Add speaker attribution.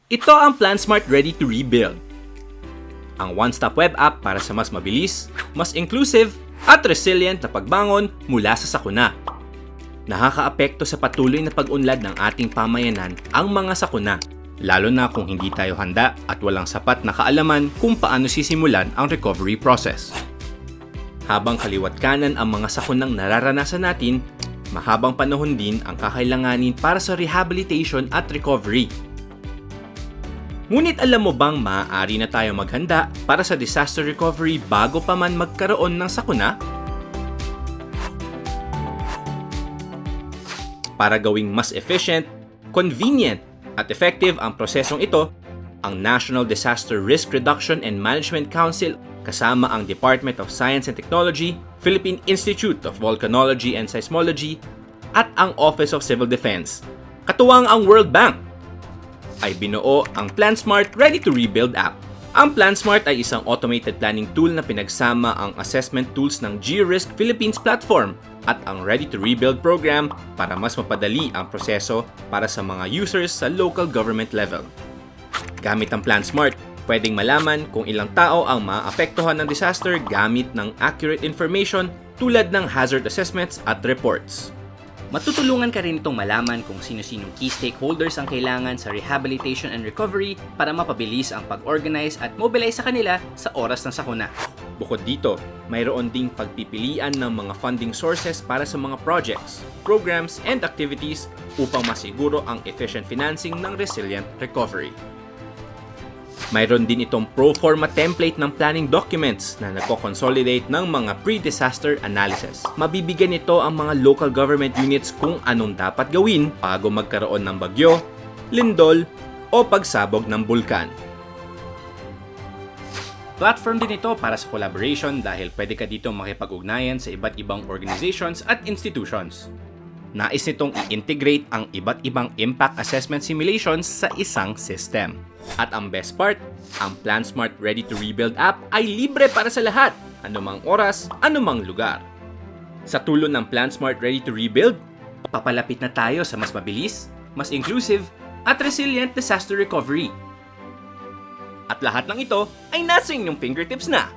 Speaker 1: Ito ang PlanSmart Ready to Rebuild. Ang one-stop web app para sa mas mabilis, mas inclusive, at resilient na pagbangon mula sa sakuna. Nakakaapekto sa patuloy na pag-unlad ng ating pamayanan ang mga sakuna, lalo na kung hindi tayo handa at walang sapat na kaalaman kung paano sisimulan ang recovery process. Habang kaliwat kanan ang mga sakunang nararanasan natin, mahabang panahon din ang kakailanganin para sa rehabilitation at recovery. Ngunit alam mo bang maaari na tayo maghanda para sa disaster recovery bago pa man magkaroon ng sakuna? Para gawing mas efficient, convenient, at effective ang prosesong ito, ang National Disaster Risk Reduction and Management Council kasama ang Department of Science and Technology, Philippine Institute of Volcanology and Seismology, at ang Office of Civil Defense, katuwang ang World Bank, ay binuo ang PlanSmart Ready to Rebuild app. Ang PlanSmart ay isang automated planning tool na pinagsama ang assessment tools ng GeoRisk Philippines platform at ang Ready to Rebuild program para mas mapadali ang proseso para sa mga users sa local government level. Gamit ang PlanSmart, pwedeng malaman kung ilang tao ang maapektuhan ng disaster gamit ng accurate information tulad ng hazard assessments at reports.
Speaker 2: Matutulungan ka rin itong malaman kung sino-sinong key stakeholders ang kailangan sa rehabilitation and recovery para mapabilis ang pag-organize at mobilize sa kanila sa oras ng sakuna.
Speaker 1: Bukod dito, mayroon ding pagpipilian ng mga funding sources para sa mga projects, programs, and activities upang masiguro ang efficient financing ng resilient recovery. Mayroon din itong pro forma template ng planning documents na nagko-consolidate ng mga pre-disaster analysis. Mabibigyan nito ang mga local government units kung anong dapat gawin bago magkaroon ng bagyo, lindol, o pagsabog ng bulkan. Platform din ito para sa collaboration dahil pwede ka dito makipag-ugnayan sa iba't ibang organizations at institutions. Nais nitong i-integrate ang iba't ibang impact assessment simulations sa isang system. At ang best part, ang PlanSmart Ready to Rebuild app ay libre para sa lahat, anumang oras, anumang lugar. Sa tulong ng PlanSmart Ready to Rebuild, papalapit na tayo sa mas mabilis, mas inclusive, at resilient disaster recovery. At lahat ng ito ay nasa inyong fingertips na.